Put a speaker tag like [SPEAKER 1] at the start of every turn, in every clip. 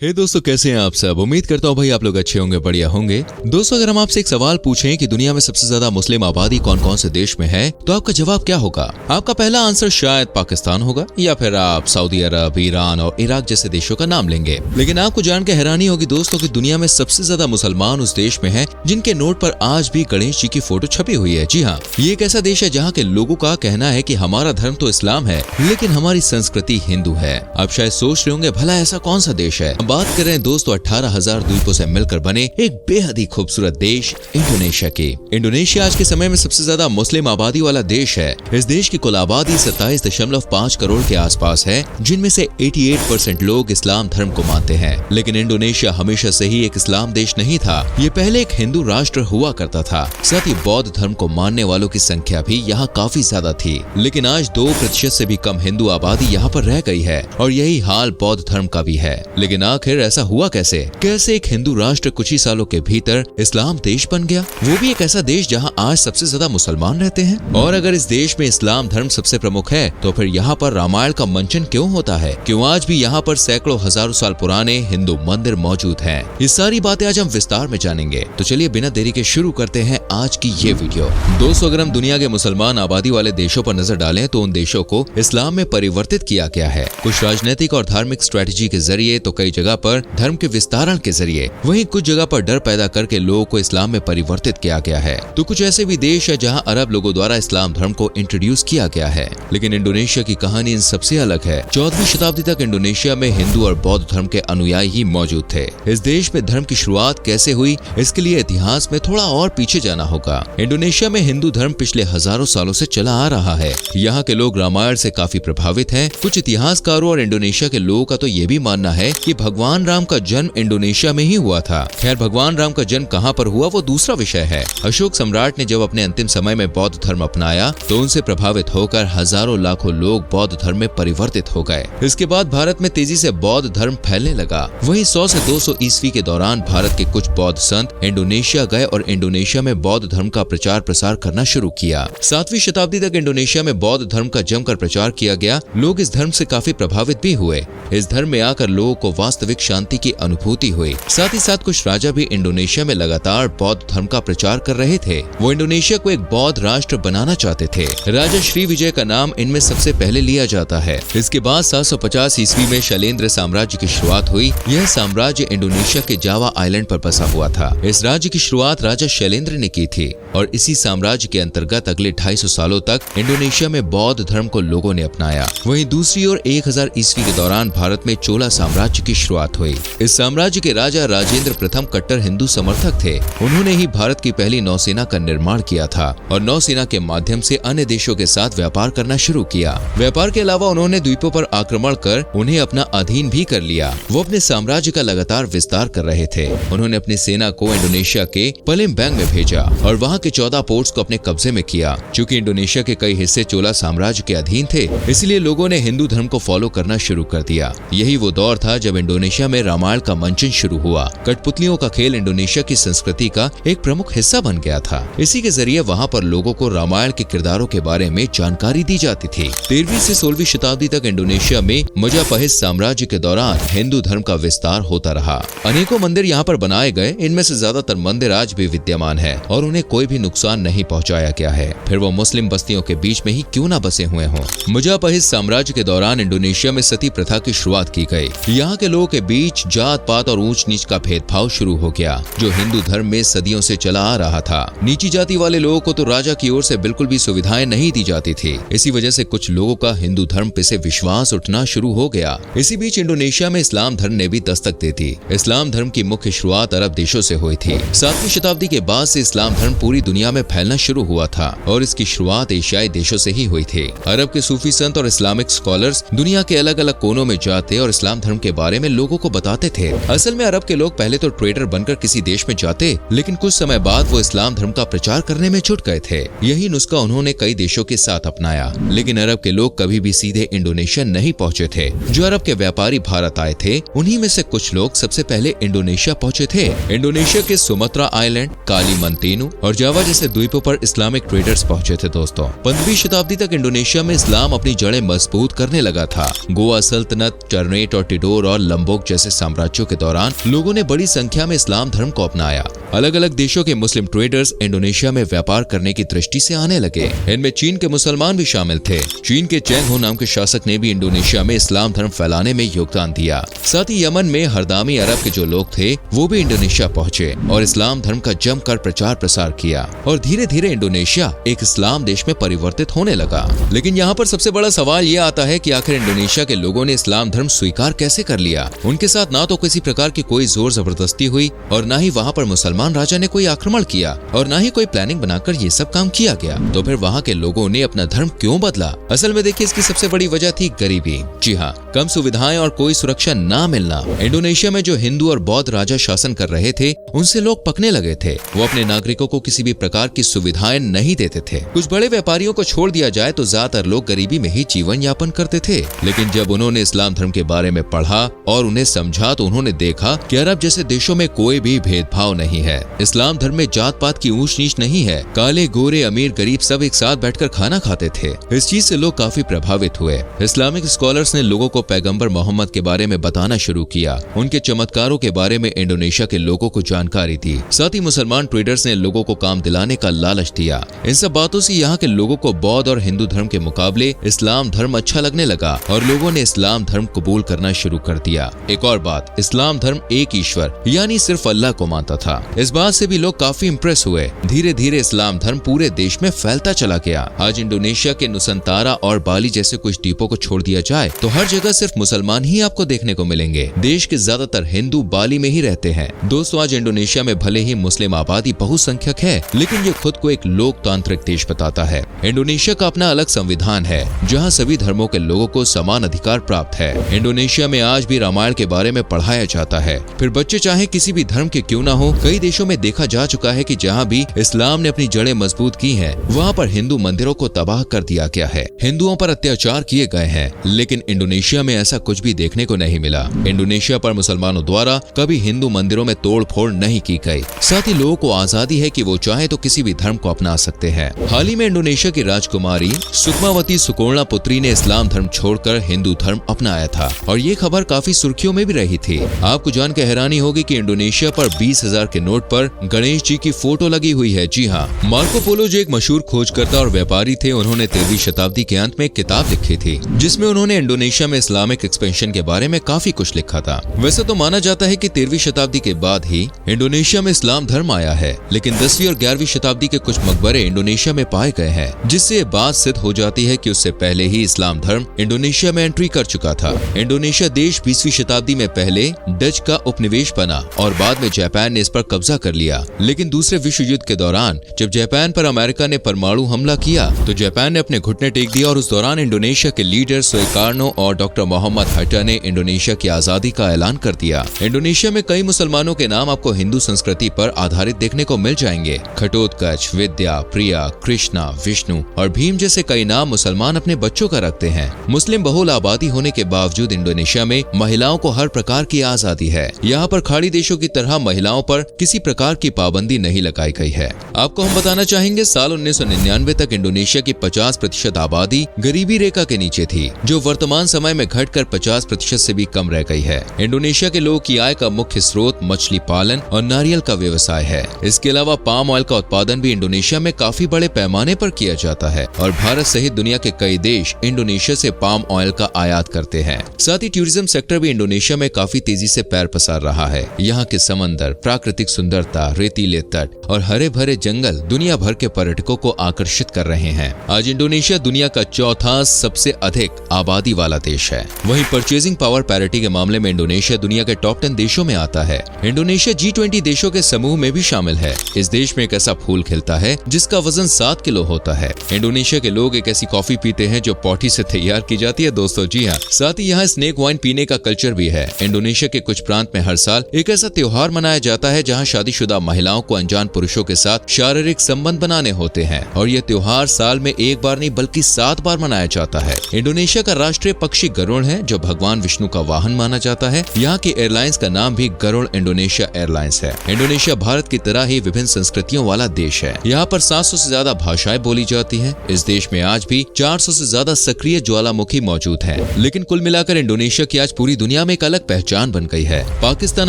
[SPEAKER 1] हे दोस्तों, कैसे हैं आप सब। उम्मीद करता हूँ भाई आप लोग अच्छे होंगे, बढ़िया होंगे। दोस्तों, अगर हम आपसे एक सवाल पूछें कि दुनिया में सबसे ज्यादा मुस्लिम आबादी कौन कौन से देश में है, तो आपका जवाब क्या होगा। आपका पहला आंसर शायद पाकिस्तान होगा, या फिर आप सऊदी अरब, ईरान और इराक जैसे देशों का नाम लेंगे। लेकिन आपको जान के हैरानी होगी दोस्तों कि दुनिया में सबसे ज्यादा मुसलमान उस देश में है जिनके नोट पर आज भी गणेश जी की फोटो छपी हुई है। जी हाँ, ये एक ऐसा देश है जहाँ के लोगों का कहना है कि हमारा धर्म तो इस्लाम है, लेकिन हमारी संस्कृति हिंदू है। आप शायद सोच रहे होंगे भला ऐसा कौन सा देश है। हम बात कर रहे हैं दोस्तों 18,000 द्वीपों से मिलकर बने एक बेहद ही खूबसूरत देश इंडोनेशिया की। इंडोनेशिया आज के समय में सबसे ज्यादा मुस्लिम आबादी वाला देश है। इस देश की कुल आबादी 27.5 करोड़ के आसपास है, जिनमें से 88% लोग इस्लाम धर्म को मानते हैं। लेकिन इंडोनेशिया हमेशा से ही एक इस्लाम देश नहीं था। ये पहले एक हिंदू राष्ट्र हुआ करता था। साथ ही बौद्ध धर्म को मानने वालों की संख्या भी यहाँ काफी ज्यादा थी। लेकिन आज 2% से भी कम हिंदू आबादी यहाँ पर रह गई है, और यही हाल बौद्ध धर्म का भी है। लेकिन आखिर ऐसा हुआ कैसे एक हिंदू राष्ट्र कुछ ही सालों के भीतर इस्लाम देश बन गया, वो भी एक ऐसा देश जहां आज सबसे ज्यादा मुसलमान रहते हैं। और अगर इस देश में इस्लाम धर्म सबसे प्रमुख है, तो फिर यहाँ पर रामायण का मंचन क्यों होता है, क्यों आज भी यहाँ पर सैकड़ों हजारों साल पुराने हिंदू मंदिर मौजूद हैं। ये सारी बातें आज हम विस्तार में जानेंगे। तो चलिए बिना देरी के शुरू करते हैं आज की ये वीडियो। दोस्तों, अगर हम दुनिया के मुसलमान आबादी वाले देशों पर नजर डालें, तो उन देशों को इस्लाम में परिवर्तित किया गया है। कुछ राजनीतिक और धार्मिक स्ट्रेटेजी के जरिए, तो कई जगह पर धर्म के विस्तारण के जरिए, वहीं कुछ जगह पर डर पैदा करके लोगों को इस्लाम में परिवर्तित किया गया है। तो कुछ ऐसे भी देश है जहां अरब लोगों द्वारा इस्लाम धर्म को इंट्रोड्यूस किया गया है। लेकिन इंडोनेशिया की कहानी इन सबसे अलग है। 14वीं शताब्दी तक इंडोनेशिया में हिंदू और बौद्ध धर्म के अनुयायी ही मौजूद थे। इस देश में धर्म की शुरुआत कैसे हुई, इसके लिए इतिहास में थोड़ा और पीछे जाना होगा। इंडोनेशिया में हिंदू धर्म पिछले हजारों सालों से चला आ रहा है। यहाँ के लोग रामायण से काफी प्रभावित हैं। कुछ इतिहासकारों और इंडोनेशिया के लोगों का तो ये भी मानना है कि भगवान राम का जन्म इंडोनेशिया में ही हुआ था। खैर, भगवान राम का जन्म कहाँ पर हुआ वो दूसरा विषय है। अशोक सम्राट ने जब अपने अंतिम समय में बौद्ध धर्म अपनाया, तो उनसे प्रभावित होकर हजारों लाखों लोग बौद्ध धर्म में परिवर्तित हो गए। इसके बाद भारत में तेजी से बौद्ध धर्म फैलने लगा। वहीं 100 से 200 ईस्वी के दौरान भारत के कुछ बौद्ध संत इंडोनेशिया गए और इंडोनेशिया में बौद्ध धर्म का प्रचार प्रसार करना शुरू किया। 7वीं शताब्दी तक इंडोनेशिया में बौद्ध धर्म का जमकर प्रचार किया गया। लोग इस धर्म से काफी प्रभावित भी हुए। इस धर्म में आकर लोगों को वास्तविक शांति की अनुभूति हुई। साथ ही साथ कुछ राजा भी इंडोनेशिया में लगातार बौद्ध धर्म का प्रचार कर रहे थे। वो इंडोनेशिया को एक बौद्ध राष्ट्र बनाना चाहते थे। राजा श्रीविजय का नाम इनमें सबसे पहले लिया जाता है। इसके बाद 750 ईस्वी में शैलेंद्र साम्राज्य की शुरुआत हुई। यह साम्राज्य इंडोनेशिया के जावा आइलैंड पर बसा हुआ था। इस राज्य की शुरुआत राजा शैलेंद्र ने की थी, और इसी साम्राज्य के अंतर्गत अगले 250 सालों तक इंडोनेशिया में बौद्ध धर्म को लोगों ने अपनाया। वहीं दूसरी ओर 1000 ईस्वी के दौरान भारत में चोला साम्राज्य की शुरुआत हुई। इस साम्राज्य के राजा राजेंद्र प्रथम कट्टर हिंदू समर्थक थे। उन्होंने ही भारत की पहली नौसेना का निर्माण किया था, और नौसेना के माध्यम से अन्य देशों के साथ व्यापार करना शुरू किया। व्यापार के अलावा उन्होंने द्वीपों पर आक्रमण कर उन्हें अपना अधीन भी कर लिया। वो अपने साम्राज्य का लगातार विस्तार कर रहे थे। उन्होंने अपनी सेना को इंडोनेशिया के पलेम्बैंग में भेजा और वहाँ के 14 पोर्ट्स को अपने कब्जे में किया। चूँकि इंडोनेशिया के कई हिस्से चोला साम्राज्य के अधीन थे, इसलिए लोगों ने हिंदू धर्म को फॉलो करना शुरू कर दिया। यही वो दौर था जब इंडोनेशिया में रामायण का मंचन शुरू हुआ। कठपुतलियों का खेल इंडोनेशिया की संस्कृति का एक प्रमुख हिस्सा बन गया था। इसी के जरिए वहाँ पर लोगों को रामायण के किरदारों के बारे में जानकारी दी जाती थी। 13वीं से 16वीं शताब्दी तक इंडोनेशिया में मजापहित साम्राज्य के दौरान हिंदू धर्म का विस्तार होता रहा। अनेकों मंदिर यहाँ पर बनाए गए। इनमें से ज्यादातर मंदिर आज भी विद्यमान है, और उन्हें कोई भी नुकसान नहीं पहुँचाया गया है, फिर वो मुस्लिम बस्तियों के बीच में ही क्यों न बसे हुए हों। मजापहित साम्राज्य के दौरान इंडोनेशिया में सती प्रथा की शुरुआत की गई। यहाँ के लोगों के बीच जात पात और ऊंच नीच का भेदभाव शुरू हो गया, जो हिंदू धर्म में सदियों से चला आ रहा था। नीची जाति वाले लोगों को तो राजा की ओर से बिल्कुल भी सुविधाएं नहीं दी जाती थी। इसी वजह से कुछ लोगों का हिंदू धर्म पे से विश्वास उठना शुरू हो गया। इसी बीच इंडोनेशिया में इस्लाम धर्म ने भी दस्तक दी थी। इस्लाम धर्म की मुख्य शुरुआत अरब देशों से हुई थी। 7वीं शताब्दी के बाद से इस्लाम धर्म पूरी दुनिया में फैलना शुरू हुआ था, और इसकी शुरुआत एशियाई देशों से ही हुई थी। अरब के सूफी संत और इस्लामिक स्कॉलर्स दुनिया के अलग अलग कोनों में जाते और इस्लाम धर्म के बारे में लोगों को बताते थे। असल में अरब के लोग पहले तो ट्रेडर बनकर किसी देश में जाते, लेकिन कुछ समय बाद वो इस्लाम धर्म का प्रचार करने में जुट गए थे। यही नुस्खा उन्होंने कई देशों के साथ अपनाया। लेकिन अरब के लोग कभी भी सीधे इंडोनेशिया नहीं पहुँचे थे। जो अरब के व्यापारी भारत आए थे, उन्हीं में से कुछ लोग सबसे पहले इंडोनेशिया पहुँचे थे। इंडोनेशिया के सुमात्रा आइलैंड, कालीमंतेनु और जावा जैसे द्वीपों पर इस्लामिक ट्रेडर्स पहुँचे थे। दोस्तों, 15वीं शताब्दी तक इंडोनेशिया में इस्लाम अपनी जड़ें मजबूत करने लगा था। गोवा सल्तनत, टर्नेट और टिडोर और लोम्बोक जैसे साम्राज्यों के दौरान लोगों ने बड़ी संख्या में इस्लाम धर्म को अपनाया। अलग अलग देशों के मुस्लिम ट्रेडर्स इंडोनेशिया में व्यापार करने की दृष्टि से आने लगे। इनमें चीन के मुसलमान भी शामिल थे। चीन के चेंग हो नाम के शासक ने भी इंडोनेशिया में इस्लाम धर्म फैलाने में योगदान दिया। साथ ही यमन में हरदामी अरब के जो लोग थे वो भी इंडोनेशिया पहुंचे और इस्लाम धर्म का जमकर प्रचार प्रसार किया और धीरे धीरे इंडोनेशिया एक इस्लाम देश में परिवर्तित होने लगा। लेकिन यहाँ पर सबसे बड़ा सवाल ये आता है कि आखिर इंडोनेशिया के लोगों ने इस्लाम धर्म स्वीकार कैसे कर लिया। उनके साथ ना तो किसी प्रकार की कोई जोर जबरदस्ती हुई और ना ही वहाँ पर मुसलमान राजा ने कोई आक्रमण किया और ना ही कोई प्लानिंग बनाकर ये सब काम किया गया। तो फिर वहाँ के लोगों ने अपना धर्म क्यों बदला? असल में देखिए, इसकी सबसे बड़ी वजह थी गरीबी। जी हाँ, कम सुविधाएं और कोई सुरक्षा ना मिलना। इंडोनेशिया में जो हिंदू और बौद्ध राजा शासन कर रहे थे उनसे लोग पकने लगे थे। वो अपने नागरिकों को किसी भी प्रकार की सुविधाएं नहीं देते थे। कुछ बड़े व्यापारियों को छोड़ दिया जाए तो ज्यादातर लोग गरीबी में ही जीवन यापन करते थे। लेकिन जब उन्होंने इस्लाम धर्म के बारे में पढ़ा और उन्हें समझा तो उन्होंने देखा कि अरब जैसे देशों में कोई भी भेदभाव नहीं है। इस्लाम धर्म में जात पात की ऊंच नीच नहीं है। काले गोरे अमीर गरीब सब एक साथ बैठकर खाना खाते थे। इस चीज से लोग काफी प्रभावित हुए। इस्लामिक स्कॉलर्स ने लोगों को पैगंबर मोहम्मद के बारे में बताना शुरू किया। उनके चमत्कारों के बारे में इंडोनेशिया के लोगों को जानकारी दी। साथ ही मुसलमान ट्रेडर्स ने लोगों को काम दिलाने का लालच दिया। इन सब बातों से यहाँ के लोगों को बौद्ध और हिंदू धर्म के मुकाबले इस्लाम धर्म अच्छा लगने लगा और लोगों ने इस्लाम धर्म कबूल करना शुरू कर दिया। एक और बात, इस्लाम धर्म एक ईश्वर यानी सिर्फ अल्लाह को मानता था। इस बात से भी लोग काफी इम्प्रेस हुए। धीरे धीरे इस्लाम धर्म पूरे देश में फैलता चला गया। आज इंडोनेशिया के नुसंतारा और बाली जैसे कुछ द्वीपों को छोड़ दिया जाए तो हर जगह सिर्फ मुसलमान ही आपको देखने को मिलेंगे। देश के ज्यादातर हिंदू बाली में ही रहते हैं। दोस्तों, आज इंडोनेशिया में भले ही मुस्लिम आबादी बहुसंख्यक है लेकिन ये खुद को एक लोकतांत्रिक देश बताता है। इंडोनेशिया का अपना अलग संविधान है जहाँ सभी धर्मों के लोगों को समान अधिकार प्राप्त है। इंडोनेशिया में आज भी रामायण के बारे में पढ़ाया जाता है। फिर बच्चे चाहे किसी भी धर्म के क्यों ना हो, कई देशों में देखा जा चुका है कि जहाँ भी इस्लाम ने अपनी जड़ें मजबूत की हैं, वहाँ पर हिंदू मंदिरों को तबाह कर दिया गया है। हिंदुओं पर अत्याचार किए गए हैं। लेकिन इंडोनेशिया में ऐसा कुछ भी देखने को नहीं मिला। इंडोनेशिया पर मुसलमानों द्वारा कभी हिंदू मंदिरों में तोड़ फोड़ नहीं की गई। साथ ही लोगों को आजादी है कि वो चाहे तो किसी भी धर्म को अपना सकते हैं। हाल ही में इंडोनेशिया की राजकुमारी सुकमावती सुकोर्णा पुत्री ने इस्लाम धर्म छोड़कर हिंदू धर्म अपनाया था और ये खबर काफी सुर्खियों में भी रही थी। आपको जानकर हैरानी होगी कि इंडोनेशिया पर 20,000 के नोट पर गणेश जी की फोटो लगी हुई है। जी हाँ, मार्को पोलो जो एक मशहूर खोजकर्ता और व्यापारी थे, उन्होंने 13वीं शताब्दी के अंत में एक किताब लिखी थी जिसमें उन्होंने इंडोनेशिया में इस्लामिक एक्सपेंशन के बारे में काफी कुछ लिखा था। वैसे तो माना जाता है कि 13वीं शताब्दी के बाद ही इंडोनेशिया में इस्लाम धर्म आया है, लेकिन 10वीं और 11वीं शताब्दी के कुछ मकबरे इंडोनेशिया में पाए गए हैं, जिससे ये बात सिद्ध हो जाती है कि उससे पहले ही इस्लाम धर्म इंडोनेशिया में एंट्री कर चुका था। इंडोनेशिया देश 20वीं शताब्दी में पहले डच का उपनिवेश बना और बाद में जापान ने इस पर कब्जा कर लिया। लेकिन दूसरे विश्व युद्ध के दौरान जब जापान पर अमेरिका ने परमाणु हमला किया तो जापान ने अपने घुटने टेक दिया और उस दौरान इंडोनेशिया के लीडर सुकार्नो और डॉक्टर मोहम्मद हट्टा ने इंडोनेशिया की आजादी का ऐलान कर दिया। इंडोनेशिया में कई मुसलमानों के नाम आपको हिंदू संस्कृति पर आधारित देखने को मिल जाएंगे। घटोत्कच, विद्या, प्रिया, कृष्णा, विष्णु और भीम जैसे कई नाम मुसलमान अपने बच्चों का रखते हैं। मुस्लिम बहुल आबादी होने के बावजूद इंडोनेशिया में महिलाओं को हर प्रकार की आजादी है। यहाँ पर खाड़ी देशों की तरह महिलाओं पर किसी प्रकार की पाबंदी नहीं लगाई गई है। आपको हम बताना चाहेंगे, साल 1999 तक इंडोनेशिया की 50% आबादी गरीबी रेखा के नीचे थी, जो वर्तमान समय में घटकर 50% से भी कम रह गई है। इंडोनेशिया के लोगों की आय का मुख्य स्रोत मछली पालन और नारियल का व्यवसाय है। इसके अलावा पाम ऑयल का उत्पादन भी इंडोनेशिया में काफी बड़े पैमाने पर किया जाता है और भारत सहित दुनिया के कई देश इंडोनेशिया से पाम ऑयल का आयात करते हैं। साथ ही टूरिज्म सेक्टर भी इंडोनेशिया में काफी तेजी से पैर पसार रहा है। यहाँ के समंदर, प्राकृतिक सुंदरता, रेतीले तट और हरे भरे जंगल दुनिया भर के पर्यटकों को आकर्षित कर रहे हैं। आज इंडोनेशिया दुनिया का चौथा सबसे अधिक आबादी वाला देश है। वहीं परचेजिंग पावर पैरिटी के मामले में इंडोनेशिया दुनिया के टॉप 10 देशों में आता है। इंडोनेशिया G20 देशों के समूह में भी शामिल है। इस देश में एक ऐसा फूल खिलता है जिसका वजन 7 किलो होता है। इंडोनेशिया के लोग एक ऐसी कॉफी पीते हैं जो पॉटी से तैयार की जाती है दोस्तों। जी हाँ, साथ ही यहाँ स्नेक वाइन पीने का कल्चर भी है। इंडोनेशिया के कुछ प्रांत में हर साल एक ऐसा त्योहार मनाया जाता है जहाँ शादीशुदा महिलाओं को अनजान पुरुषों के साथ शारीरिक संबंध बनाने होते हैं और यह त्योहार साल में एक बार नहीं बल्कि 7 बार मनाया जाता है। इंडोनेशिया का राष्ट्रीय पक्षी गरुड़ है, जो भगवान विष्णु का वाहन माना जाता है। यहाँ की एयरलाइंस का नाम भी गरुड़ इंडोनेशिया एयरलाइंस है। इंडोनेशिया भारत की तरह ही विभिन्न संस्कृतियों वाला देश है। यहाँ पर 700 से ज्यादा भाषाएं बोली जाती है। इस देश में आज भी 400 से ज्यादा सक्रिय ज्वालामुखी मौजूद है। लेकिन कुल मिलाकर इंडोनेशिया की आज पूरी दुनिया दुनिया में एक अलग पहचान बन गई है। पाकिस्तान,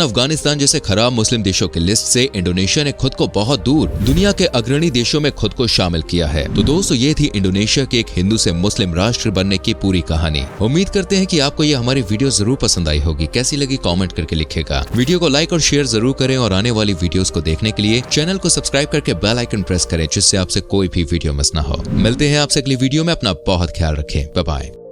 [SPEAKER 1] अफगानिस्तान जैसे खराब मुस्लिम देशों की लिस्ट से इंडोनेशिया ने खुद को बहुत दूर दुनिया के अग्रणी देशों में खुद को शामिल किया है। तो दोस्तों, ये थी इंडोनेशिया के एक हिंदू से मुस्लिम राष्ट्र बनने की पूरी कहानी। उम्मीद करते हैं कि आपको ये हमारी वीडियो जरूर पसंद आई होगी। कैसी लगी कमेंट करके लिखिएगा। वीडियो को लाइक और शेयर जरूर करें और आने वाली वीडियोस को देखने के लिए चैनल को सब्सक्राइब करके बेल आइकन प्रेस करें, जिससे आपसे कोई भी वीडियो मिस ना हो। मिलते हैं आपसे अगली वीडियो में। अपना बहुत ख्याल रखें। Bye bye.